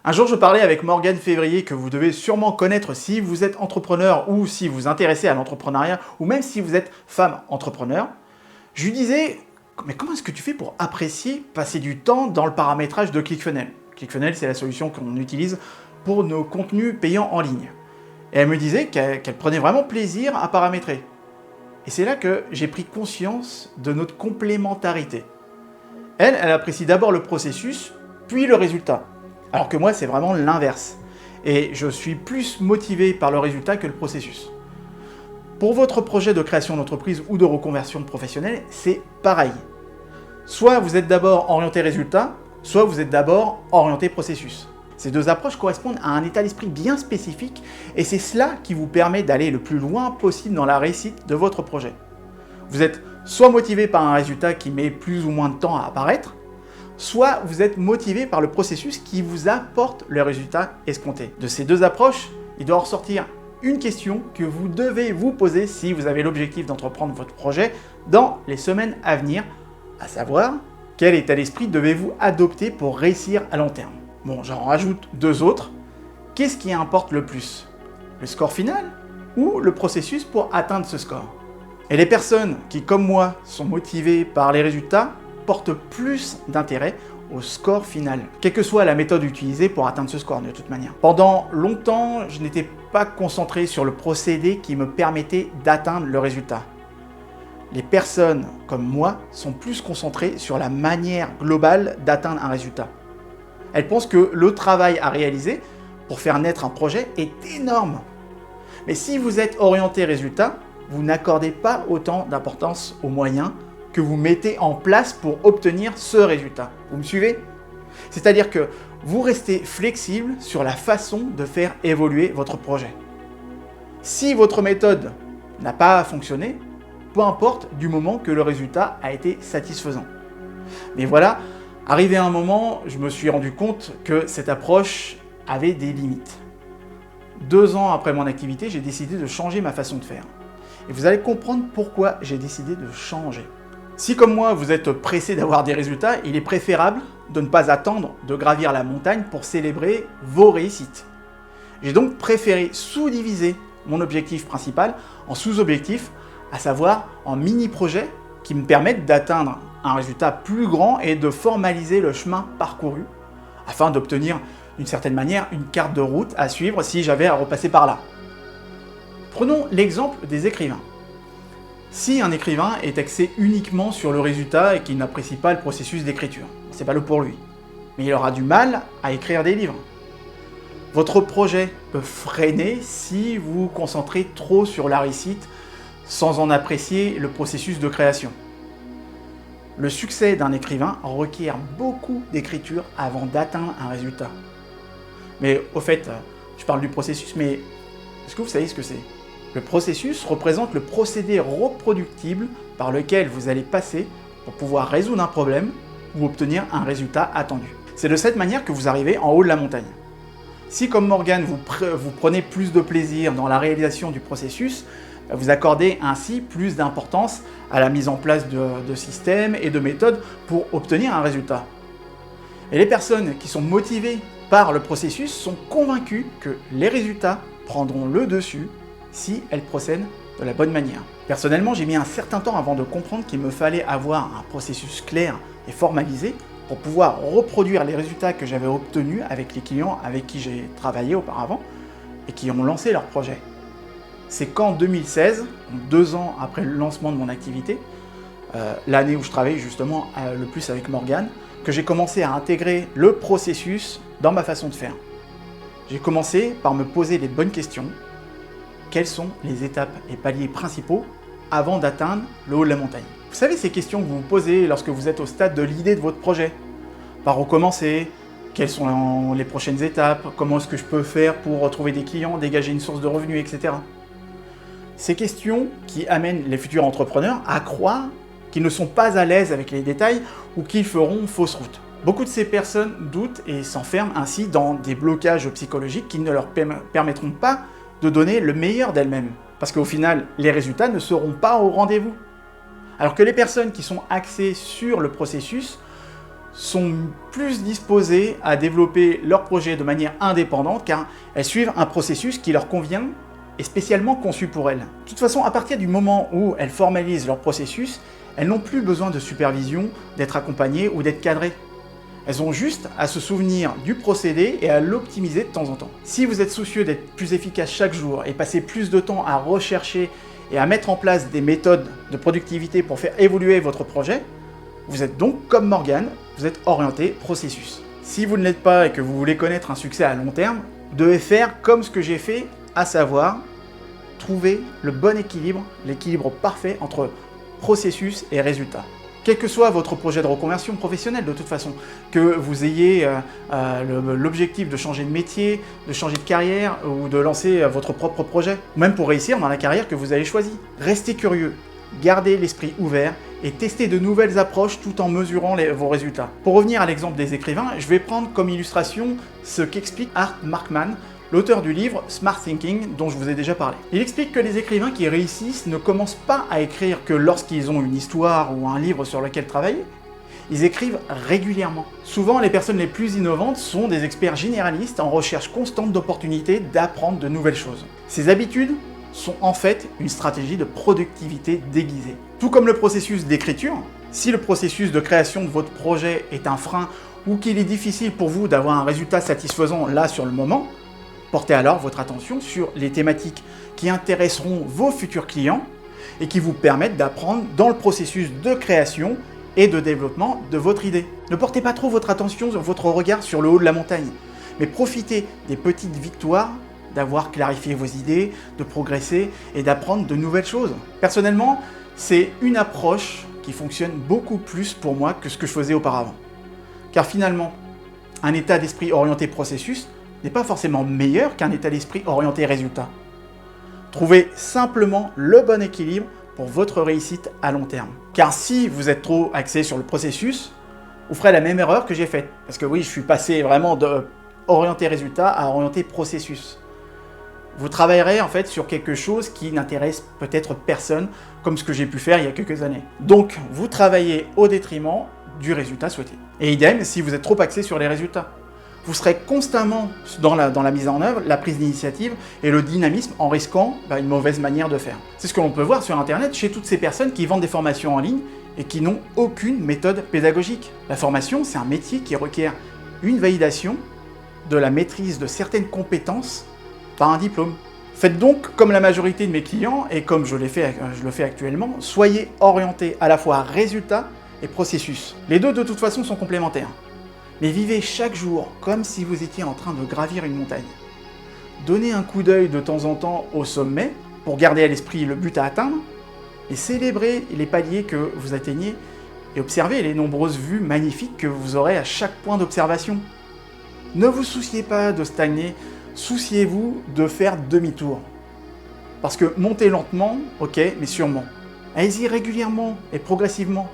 Un jour, je parlais avec Morgane Février, que vous devez sûrement connaître si vous êtes entrepreneur ou si vous vous intéressez à l'entrepreneuriat ou même si vous êtes femme entrepreneur. Je lui disais, mais comment est-ce que tu fais pour apprécier passer du temps dans le paramétrage de ClickFunnels? ClickFunnels, c'est la solution qu'on utilise pour nos contenus payants en ligne. Et elle me disait qu'elle prenait vraiment plaisir à paramétrer. Et c'est là que j'ai pris conscience de notre complémentarité. Elle apprécie d'abord le processus, puis le résultat. Alors que moi, c'est vraiment l'inverse. Et je suis plus motivé par le résultat que le processus. Pour votre projet de création d'entreprise ou de reconversion professionnelle, c'est pareil. Soit vous êtes d'abord orienté résultat, soit vous êtes d'abord orienté processus. Ces deux approches correspondent à un état d'esprit bien spécifique et c'est cela qui vous permet d'aller le plus loin possible dans la réussite de votre projet. Vous êtes soit motivé par un résultat qui met plus ou moins de temps à apparaître, soit vous êtes motivé par le processus qui vous apporte le résultat escompté. De ces deux approches, il doit ressortir une question que vous devez vous poser si vous avez l'objectif d'entreprendre votre projet dans les semaines à venir, à savoir, quel état d'esprit devez-vous adopter pour réussir à long terme? Bon, j'en rajoute deux autres. Qu'est-ce qui importe le plus? Le score final ou le processus pour atteindre ce score? Et les personnes qui, comme moi, sont motivées par les résultats, portent plus d'intérêt au score final, quelle que soit la méthode utilisée pour atteindre ce score de toute manière. Pendant longtemps, je n'étais pas concentré sur le procédé qui me permettait d'atteindre le résultat. Les personnes comme moi sont plus concentrées sur la manière globale d'atteindre un résultat. Elles pensent que le travail à réaliser pour faire naître un projet est énorme. Mais si vous êtes orienté résultat, vous n'accordez pas autant d'importance aux moyens que vous mettez en place pour obtenir ce résultat. Vous me suivez? C'est-à-dire que vous restez flexible sur la façon de faire évoluer votre projet. Si votre méthode n'a pas fonctionné, peu importe du moment que le résultat a été satisfaisant. Mais voilà, arrivé à un moment, je me suis rendu compte que cette approche avait des limites. 2 ans après mon activité, j'ai décidé de changer ma façon de faire. Et vous allez comprendre pourquoi j'ai décidé de changer. Si comme moi, vous êtes pressé d'avoir des résultats, il est préférable de ne pas attendre de gravir la montagne pour célébrer vos réussites. J'ai donc préféré sous-diviser mon objectif principal en sous-objectifs, à savoir en mini-projets qui me permettent d'atteindre un résultat plus grand et de formaliser le chemin parcouru afin d'obtenir d'une certaine manière une carte de route à suivre si j'avais à repasser par là. Prenons l'exemple des écrivains. Si un écrivain est axé uniquement sur le résultat et qu'il n'apprécie pas le processus d'écriture, c'est pas le pour lui. Mais il aura du mal à écrire des livres. Votre projet peut freiner si vous vous concentrez trop sur la réussite sans en apprécier le processus de création. Le succès d'un écrivain requiert beaucoup d'écriture avant d'atteindre un résultat. Mais au fait, je parle du processus, mais est-ce que vous savez ce que c'est? Le processus représente le procédé reproductible par lequel vous allez passer pour pouvoir résoudre un problème ou obtenir un résultat attendu. C'est de cette manière que vous arrivez en haut de la montagne. Si, comme Morgane, vous prenez plus de plaisir dans la réalisation du processus, vous accordez ainsi plus d'importance à la mise en place de systèmes et de méthodes pour obtenir un résultat. Et les personnes qui sont motivées par le processus sont convaincues que les résultats prendront le dessus si elles procèdent de la bonne manière. Personnellement, j'ai mis un certain temps avant de comprendre qu'il me fallait avoir un processus clair et formalisé pour pouvoir reproduire les résultats que j'avais obtenus avec les clients avec qui j'ai travaillé auparavant et qui ont lancé leur projet. C'est qu'en 2016, 2 ans après le lancement de mon activité, l'année où je travaille justement le plus avec Morgane, que j'ai commencé à intégrer le processus dans ma façon de faire. J'ai commencé par me poser les bonnes questions. Quelles sont les étapes et paliers principaux avant d'atteindre le haut de la montagne? Vous savez, ces questions que vous vous posez lorsque vous êtes au stade de l'idée de votre projet. Par où commencer? Quelles sont les prochaines étapes? Comment est-ce que je peux faire pour retrouver des clients, dégager une source de revenus, etc. Ces questions qui amènent les futurs entrepreneurs à croire qu'ils ne sont pas à l'aise avec les détails ou qu'ils feront fausse route. Beaucoup de ces personnes doutent et s'enferment ainsi dans des blocages psychologiques qui ne leur permettront pas de donner le meilleur d'elles-mêmes. Parce qu'au final, les résultats ne seront pas au rendez-vous. Alors que les personnes qui sont axées sur le processus sont plus disposées à développer leur projet de manière indépendante car elles suivent un processus qui leur convient et spécialement conçu pour elles. De toute façon, à partir du moment où elles formalisent leur processus, elles n'ont plus besoin de supervision, d'être accompagnées ou d'être cadrées. Elles ont juste à se souvenir du procédé et à l'optimiser de temps en temps. Si vous êtes soucieux d'être plus efficace chaque jour et passer plus de temps à rechercher et à mettre en place des méthodes de productivité pour faire évoluer votre projet, vous êtes donc comme Morgane, vous êtes orienté processus. Si vous ne l'êtes pas et que vous voulez connaître un succès à long terme, vous devez faire comme ce que j'ai fait, à savoir trouver le bon équilibre, l'équilibre parfait entre processus et résultat. Quel que soit votre projet de reconversion professionnelle de toute façon, que vous ayez l'objectif de changer de métier, de changer de carrière ou de lancer votre propre projet, ou même pour réussir dans la carrière que vous avez choisie. Restez curieux, gardez l'esprit ouvert et testez de nouvelles approches tout en mesurant vos résultats. Pour revenir à l'exemple des écrivains, je vais prendre comme illustration ce qu'explique Art Markman, l'auteur du livre Smart Thinking dont je vous ai déjà parlé. Il explique que les écrivains qui réussissent ne commencent pas à écrire que lorsqu'ils ont une histoire ou un livre sur lequel travailler, ils écrivent régulièrement. Souvent, les personnes les plus innovantes sont des experts généralistes en recherche constante d'opportunités d'apprendre de nouvelles choses. Ces habitudes sont en fait une stratégie de productivité déguisée. Tout comme le processus d'écriture, si le processus de création de votre projet est un frein ou qu'il est difficile pour vous d'avoir un résultat satisfaisant là sur le moment, portez alors votre attention sur les thématiques qui intéresseront vos futurs clients et qui vous permettent d'apprendre dans le processus de création et de développement de votre idée. Ne portez pas trop votre attention, votre regard sur le haut de la montagne, mais profitez des petites victoires, d'avoir clarifié vos idées, de progresser et d'apprendre de nouvelles choses. Personnellement, c'est une approche qui fonctionne beaucoup plus pour moi que ce que je faisais auparavant. Car finalement, un état d'esprit orienté processus n'est pas forcément meilleur qu'un état d'esprit orienté résultat. Trouvez simplement le bon équilibre pour votre réussite à long terme. Car si vous êtes trop axé sur le processus, vous ferez la même erreur que j'ai faite. Parce que oui, je suis passé vraiment de orienté résultat à orienté processus. Vous travaillerez en fait sur quelque chose qui n'intéresse peut-être personne, comme ce que j'ai pu faire il y a quelques années. Donc, vous travaillez au détriment du résultat souhaité. Et idem si vous êtes trop axé sur les résultats. Vous serez constamment dans la mise en œuvre, la prise d'initiative et le dynamisme en risquant une mauvaise manière de faire. C'est ce que l'on peut voir sur Internet chez toutes ces personnes qui vendent des formations en ligne et qui n'ont aucune méthode pédagogique. La formation, c'est un métier qui requiert une validation de la maîtrise de certaines compétences par un diplôme. Faites donc comme la majorité de mes clients et comme je le fais actuellement, soyez orientés à la fois résultat et processus. Les deux de toute façon sont complémentaires. Mais vivez chaque jour comme si vous étiez en train de gravir une montagne. Donnez un coup d'œil de temps en temps au sommet pour garder à l'esprit le but à atteindre et célébrez les paliers que vous atteignez et observez les nombreuses vues magnifiques que vous aurez à chaque point d'observation. Ne vous souciez pas de stagner, souciez-vous de faire demi-tour. Parce que montez lentement, ok, mais sûrement. Allez-y régulièrement et progressivement.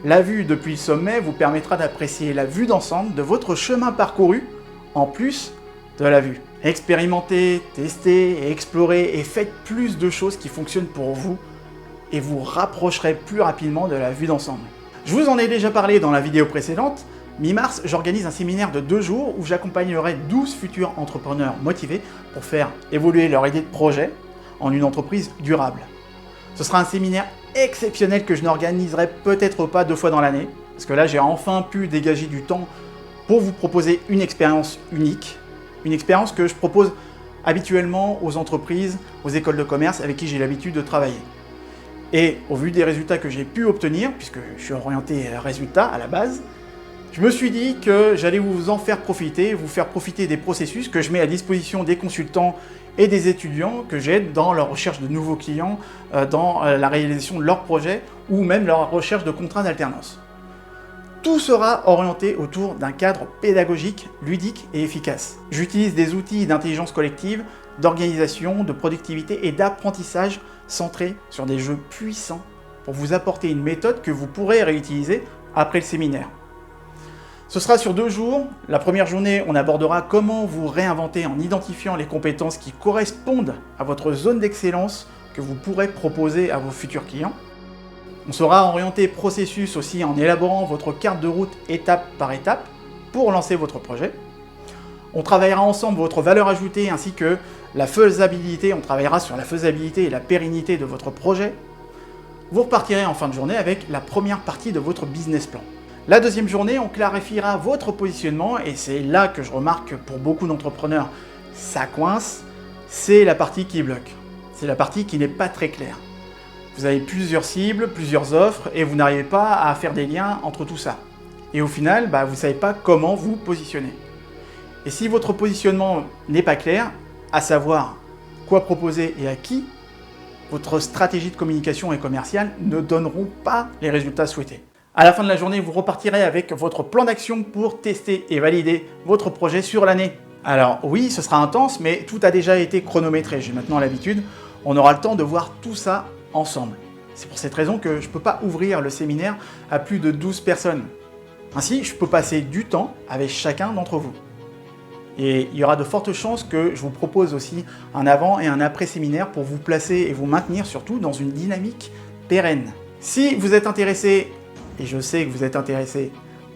La vue depuis le sommet vous permettra d'apprécier la vue d'ensemble de votre chemin parcouru, en plus de la vue. Expérimentez, testez et explorez et faites plus de choses qui fonctionnent pour vous et vous rapprocherez plus rapidement de la vue d'ensemble. Je vous en ai déjà parlé dans la vidéo précédente. Mi-mars, j'organise un séminaire de 2 jours où j'accompagnerai 12 futurs entrepreneurs motivés pour faire évoluer leur idée de projet en une entreprise durable. Ce sera un séminaire exceptionnel que je n'organiserai peut-être pas 2 fois dans l'année, parce que là j'ai enfin pu dégager du temps pour vous proposer une expérience unique, une expérience que je propose habituellement aux entreprises, aux écoles de commerce avec qui j'ai l'habitude de travailler. Et au vu des résultats que j'ai pu obtenir, puisque je suis orienté résultat à la base, je me suis dit que j'allais vous en faire profiter, vous faire profiter des processus que je mets à disposition des consultants et des étudiants que j'aide dans leur recherche de nouveaux clients, dans la réalisation de leurs projets ou même leur recherche de contrats d'alternance. Tout sera orienté autour d'un cadre pédagogique, ludique et efficace. J'utilise des outils d'intelligence collective, d'organisation, de productivité et d'apprentissage centrés sur des jeux puissants pour vous apporter une méthode que vous pourrez réutiliser après le séminaire. Ce sera sur 2 jours. La première journée, on abordera comment vous réinventer en identifiant les compétences qui correspondent à votre zone d'excellence que vous pourrez proposer à vos futurs clients. On sera orienté processus aussi en élaborant votre carte de route étape par étape pour lancer votre projet. On travaillera ensemble votre valeur ajoutée ainsi que la faisabilité. On travaillera sur la faisabilité et la pérennité de votre projet. Vous repartirez en fin de journée avec la première partie de votre business plan. La deuxième journée, on clarifiera votre positionnement et c'est là que je remarque que pour beaucoup d'entrepreneurs, ça coince. C'est la partie qui bloque. C'est la partie qui n'est pas très claire. Vous avez plusieurs cibles, plusieurs offres et vous n'arrivez pas à faire des liens entre tout ça. Et au final, vous ne savez pas comment vous positionner. Et si votre positionnement n'est pas clair, à savoir quoi proposer et à qui, votre stratégie de communication et commerciale ne donneront pas les résultats souhaités. À la fin de la journée, vous repartirez avec votre plan d'action pour tester et valider votre projet sur l'année. Alors oui, ce sera intense, mais tout a déjà été chronométré. J'ai maintenant l'habitude. On aura le temps de voir tout ça ensemble. C'est pour cette raison que je ne peux pas ouvrir le séminaire à plus de 12 personnes. Ainsi, je peux passer du temps avec chacun d'entre vous. Et il y aura de fortes chances que je vous propose aussi un avant et un après séminaire pour vous placer et vous maintenir surtout dans une dynamique pérenne. Si vous êtes intéressé, et je sais que vous êtes intéressé,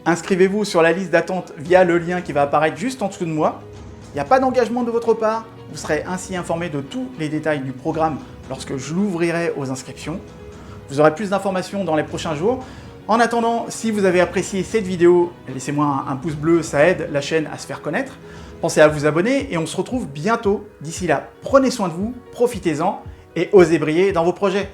inscrivez-vous sur la liste d'attente via le lien qui va apparaître juste en dessous de moi. Il n'y a pas d'engagement de votre part, vous serez ainsi informé de tous les détails du programme lorsque je l'ouvrirai aux inscriptions. Vous aurez plus d'informations dans les prochains jours. En attendant, si vous avez apprécié cette vidéo, laissez-moi un pouce bleu, ça aide la chaîne à se faire connaître. Pensez à vous abonner et on se retrouve bientôt. D'ici là, prenez soin de vous, profitez-en et osez briller dans vos projets.